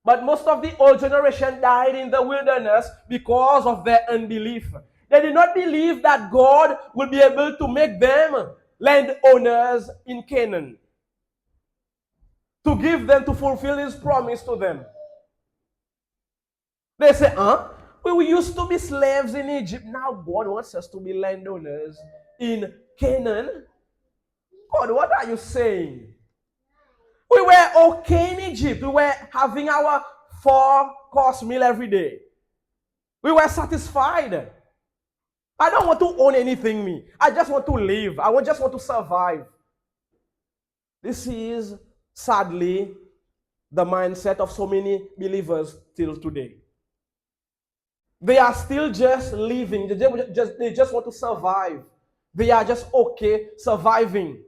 But most of the old generation died in the wilderness because of their unbelief. They did not believe that God would be able to make them landowners in Canaan, to give them, to fulfill his promise to them. They say, we used to be slaves in Egypt. Now God wants us to be landowners in Canaan. God, what are you saying? We were okay in Egypt. We were having our 4-course meal every day. We were satisfied. I don't want to own anything, me. I just want to live. Just want to survive. This is, sadly, the mindset of so many believers till today. They are still just living. They just want to survive. They are just okay surviving.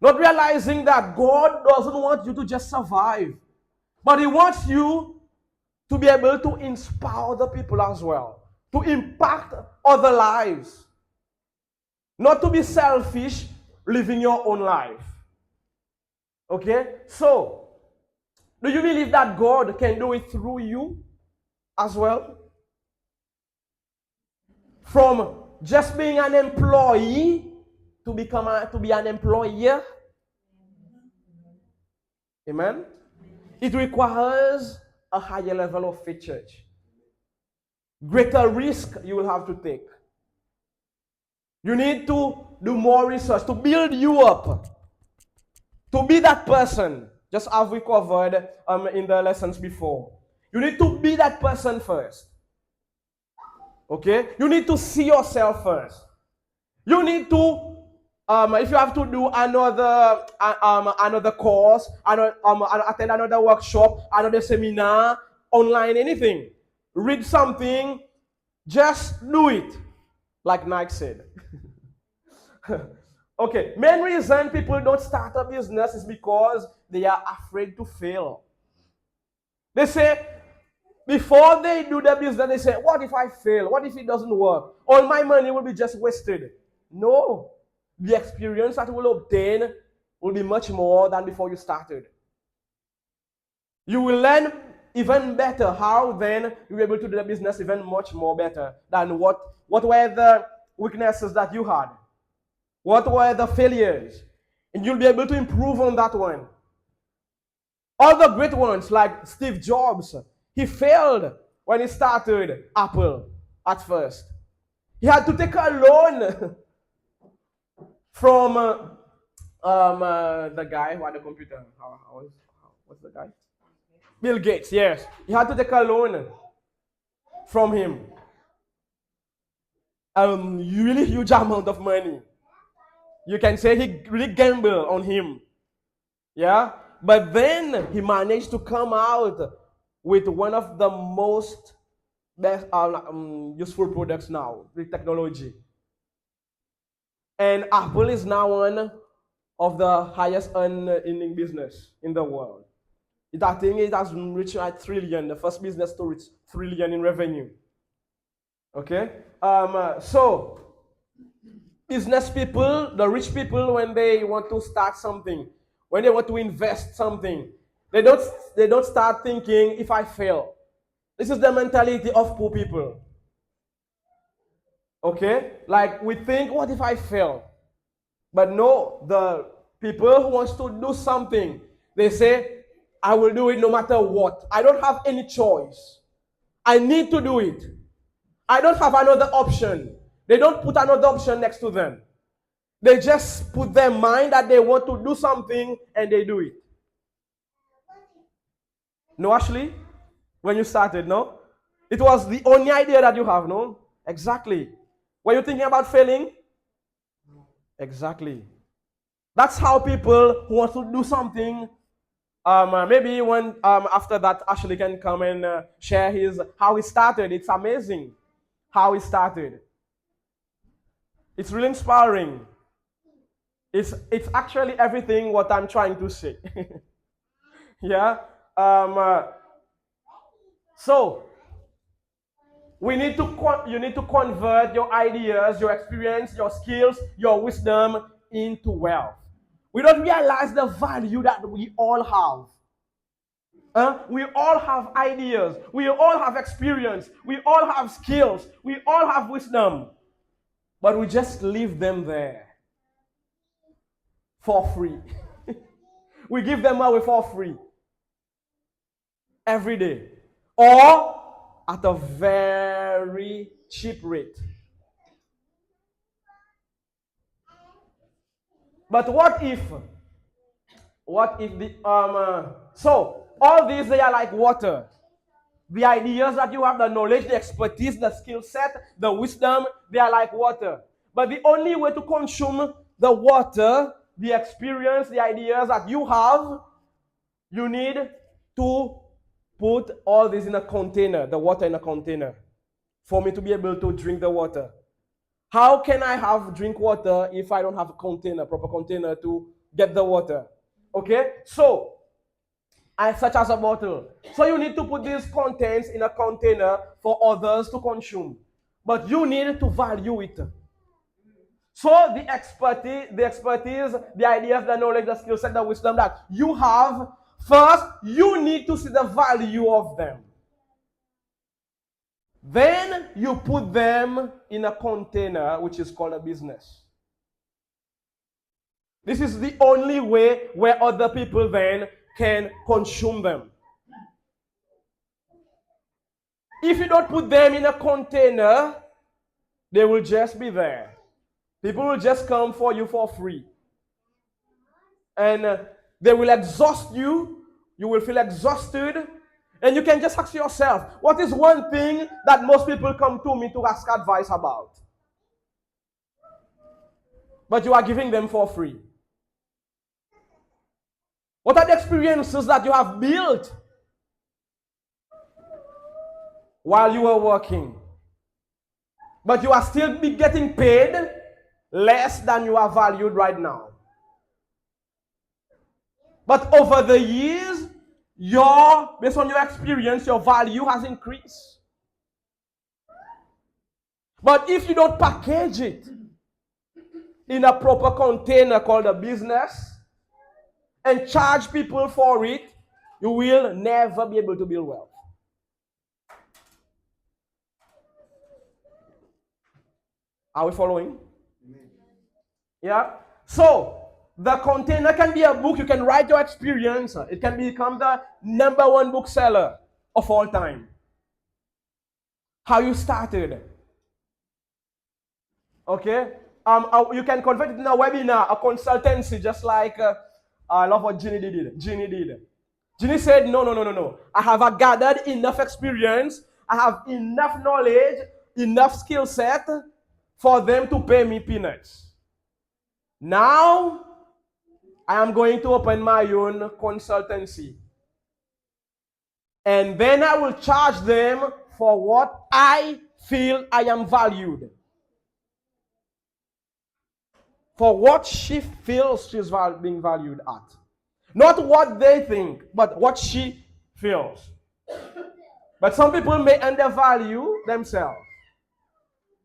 Not realizing that God doesn't want you to just survive, but He wants you to be able to inspire other people as well, to impact other lives. Not to be selfish, living your own life. Okay? So, do you believe that God can do it through you as well? From just being an employee to be an employer. Amen? It requires a higher level of faith, church. Greater risk you will have to take. You need to do more research to build you up. To be that person, just as we covered in the lessons before. You need to be that person first. Okay? You need to see yourself first. You need to, if you have to do another course, attend another workshop, another seminar, online, anything, read something, just do it, like Nike said. Okay, main reason people don't start a business is because they are afraid to fail. They say, before they do the business, they say, what if I fail? What if it doesn't work? All my money will be just wasted. No. The experience that you will obtain will be much more than before you started. You will learn even better how then you'll be able to do the business even much more better than what were the weaknesses that you had. What were the failures? And you'll be able to improve on that one. All the great ones like Steve Jobs, he failed when he started Apple at first. He had to take a loan from the guy who had the computer. What's the guy? Bill Gates, yes. He had to take a loan from him. A really huge amount of money. You can say he really gambled on him. Yeah? But then he managed to come out with one of the most best, useful products now, with technology. And Apple is now one of the highest earning business in the world. I think it has reached a trillion, the first business to reach trillion in revenue. Okay? So, business people, the rich people, when they want to start something, when they want to invest something, they don't start thinking, if I fail. This is the mentality of poor people. Okay? Like, we think, what if I fail? But no, the people who wants to do something, they say, I will do it no matter what. I don't have any choice. I need to do it. I don't have another option. They don't put another option next to them. They just put their mind that they want to do something and they do it. No, Ashley? When you started, no? It was the only idea that you have, no? Exactly. Were you thinking about failing? Exactly. That's how people who want to do something, maybe when after that Ashley can come and share how he started. It's amazing how he started. It's really inspiring. It's actually everything what I'm trying to say. Yeah. So you need to convert your ideas, your experience, your skills, your wisdom into wealth. We don't realize the value that we all have. We all have ideas. We all have experience. We all have skills. We all have wisdom. But we just leave them there for free. We give them away for free every day or at a very cheap rate. But what if so all these, they are like water. The ideas that you have, the knowledge, the expertise, the skill set, the wisdom, they are like water. But the only way to consume the water, the experience, the ideas that you have, you need to put all this in a container, the water in a container, for me to be able to drink the water. How can I drink water if I don't have a container, proper container to get the water? Okay, so such as a bottle. So you need to put these contents in a container for others to consume. But you need to value it. So the expertise, the ideas, the knowledge, the skill set, the wisdom that you have, first, you need to see the value of them. Then you put them in a container, which is called a business. This is the only way where other people then can consume them. If you don't put them in a container, they will just be there. People will just come for you for free. And they will exhaust you. You will feel exhausted. And you can just ask yourself, what is one thing that most people come to me to ask advice about? But you are giving them for free. What are the experiences that you have built while you were working? But you are still getting paid less than you are valued right now. But over the years, based on your experience, your value has increased. But if you don't package it in a proper container called a business and charge people for it, you will never be able to build wealth. Are we following? Yeah? So, the container can be a book. You can write your experience. It can become the #1 bookseller of all time. How you started. Okay? You can convert it in a webinar, a consultancy, just like I love what Ginny did. Ginny said, no. I have gathered enough experience. I have enough knowledge, enough skill set for them to pay me peanuts. Now, I am going to open my own consultancy. And then I will charge them for what I feel I am valued. For what she feels she's being valued at. Not what they think, but what she feels. But some people may undervalue themselves.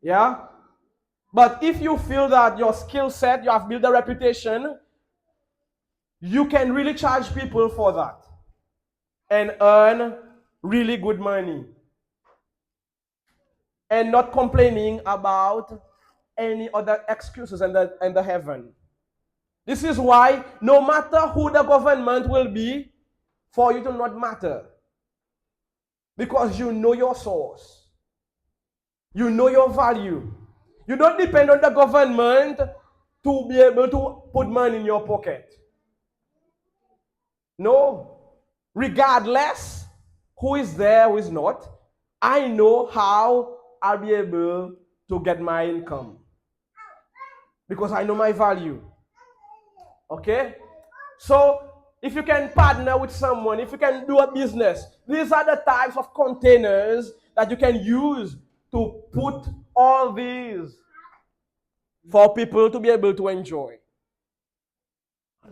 Yeah? But if you feel that your skill set, you have built a reputation, you can really charge people for that and earn really good money. And not complaining about any other excuses in the heaven. This is why no matter who the government will be, for you to not matter. Because you know your source. You know your value. You don't depend on the government to be able to put money in your pocket. No. Regardless who is there, who is not, I know how I'll be able to get my income. Because I know my value. Okay? So, if you can partner with someone, if you can do a business, these are the types of containers that you can use to put all these for people to be able to enjoy.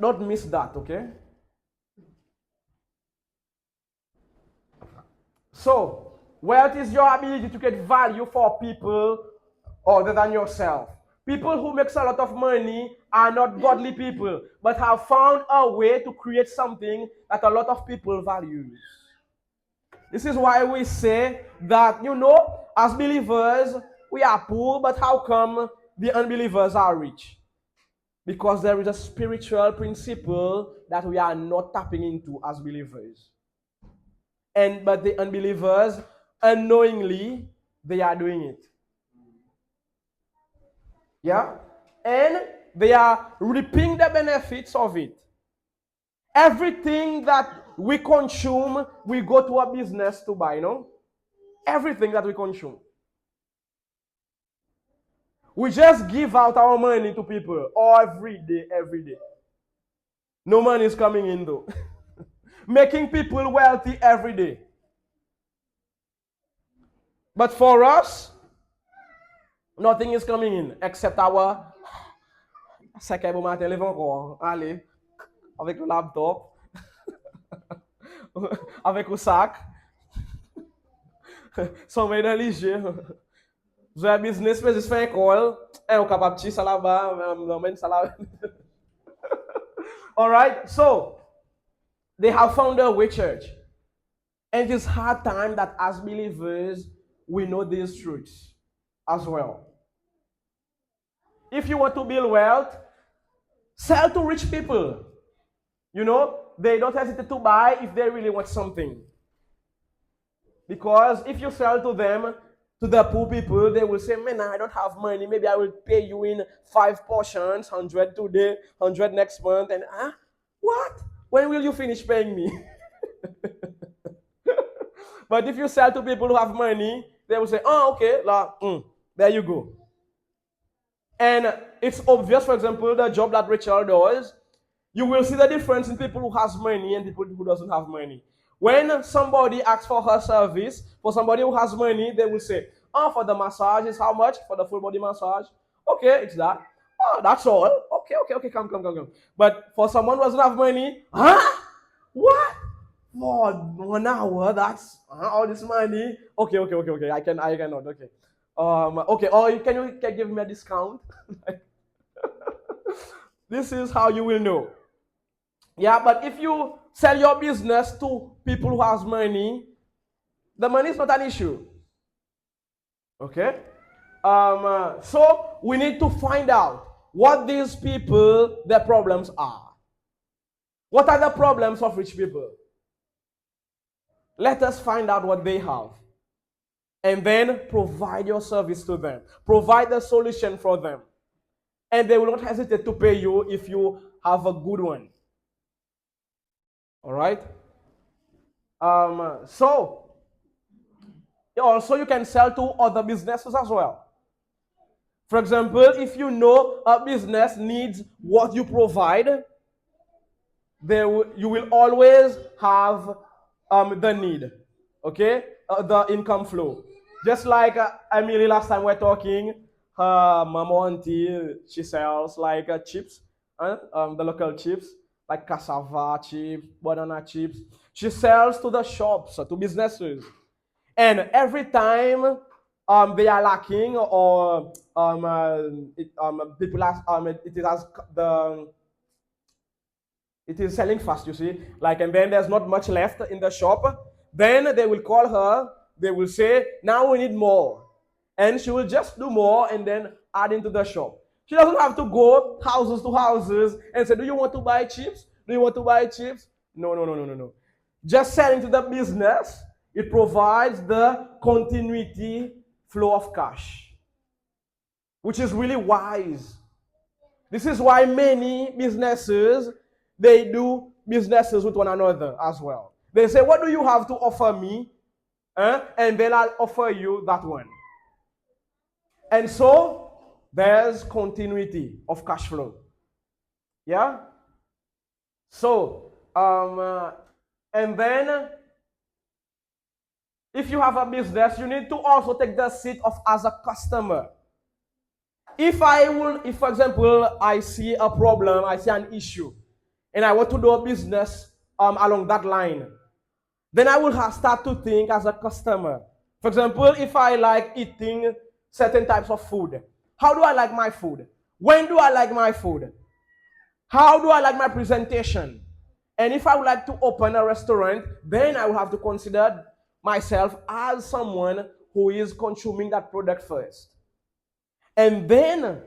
Don't miss that, okay? So, wealth is your ability to get value for people other than yourself. People who makes a lot of money are not godly people, but have found a way to create something that a lot of people values. This is why we say that, as believers, we are poor, but how come the unbelievers are rich? Because there is a spiritual principle that we are not tapping into as believers. But the unbelievers, unknowingly, they are doing it. Yeah? And they are reaping the benefits of it. Everything that we consume, we go to a business to buy, Everything that we consume. We just give out our money to people every day, every day. No money is coming in though. Making people wealthy every day. But for us, nothing is coming in except our second matin lève encore. Allez, avec le laptop, avec o sac. São bem religieux. Já é business, mas isso foi école. É o capapti salaba, não men salaba. All right, so they have found a way church. And it is hard time that as believers, we know these truths as well. If you want to build wealth, sell to rich people. They don't hesitate to buy if they really want something. Because if you sell to them, to the poor people, they will say, man, I don't have money. Maybe I will pay you in 5 portions, 100 today, 100 next month. And, what? When will you finish paying me? But if you sell to people who have money, they will say, oh, okay, there you go. And it's obvious, for example, the job that Rachel does, you will see the difference in people who has money and people who doesn't have money. When somebody asks for her service, for somebody who has money, they will say, oh, for the massage is how much? For the full body massage? Okay, it's that. Oh, that's all. Okay, come. But for someone who doesn't have money, what? For 1 hour, that's all this money. Okay. I cannot. Okay. Okay. Or can you give me a discount? This is how you will know. Yeah, but if you sell your business to people who has money, the money is not an issue. Okay? So we need to find out what these people, their problems are. What are the problems of rich people? Let us find out what they have. And then provide your service to them. Provide the solution for them. And they will not hesitate to pay you if you have a good one. All right? So, also you can sell to other businesses as well. For example, if you know a business needs what you provide, you will always have the need, okay? The income flow. Just like Emily last time we were talking, her mama auntie, she sells like chips, the local chips, like cassava chips, banana chips. She sells to the shops, to businesses. And every time they are lacking or people ask, it is selling fast, you see, and then there's not much left in the shop. Then they will call her, they will say, now we need more. And she will just do more and then add into the shop. She doesn't have to go houses to houses and say, do you want to buy chips? Do you want to buy chips? No. Just selling to the business, it provides the continuity flow of cash, which is really wise. This is why many businesses, they do businesses with one another as well. They say, what do you have to offer me? And then I'll offer you that one. And so, there's continuity of cash flow. Yeah? So, and then, if you have a business, you need to also take the seat of as a customer. If, for example, I see a problem, I see an issue, and I want to do a business along that line, then I will start to think as a customer. For example, if I like eating certain types of food, How do I like my food? When do I like my food? How do I like my presentation? And if I would like to open a restaurant, then I will have to consider myself as someone who is consuming that product first. And then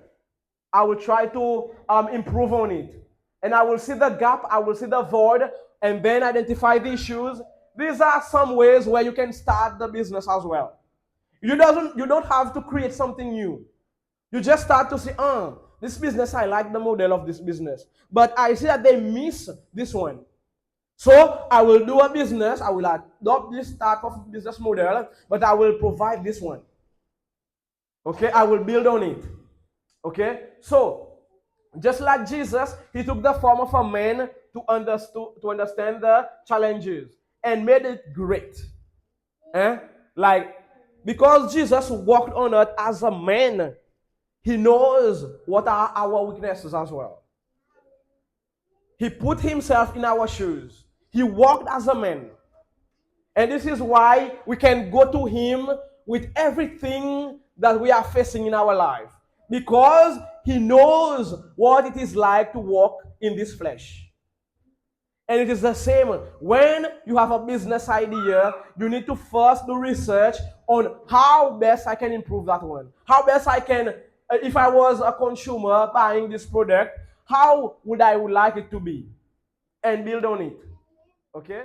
I will try to improve on it. And I will see the gap, I will see the void, and then identify the issues. These are some ways where you can start the business as well. You don't have to create something new. You just start to say, this business, I like the model of this business. But I see that they miss this one. So I will do a business, I will adopt this type of business model, but I will provide this one. Okay, I will build on it. Okay, so just like Jesus, he took the form of a man to understand the challenges and made it great. Like, because Jesus walked on earth as a man, he knows what are our weaknesses as well. He put himself in our shoes. He walked as a man. And this is why we can go to him with everything that we are facing in our life. Because he knows what it is like to walk in this flesh. And it is the same. When you have a business idea, you need to first do research on how best I can improve that one. How best I can, if I was a consumer buying this product, how would I like it to be? And build on it. Okay?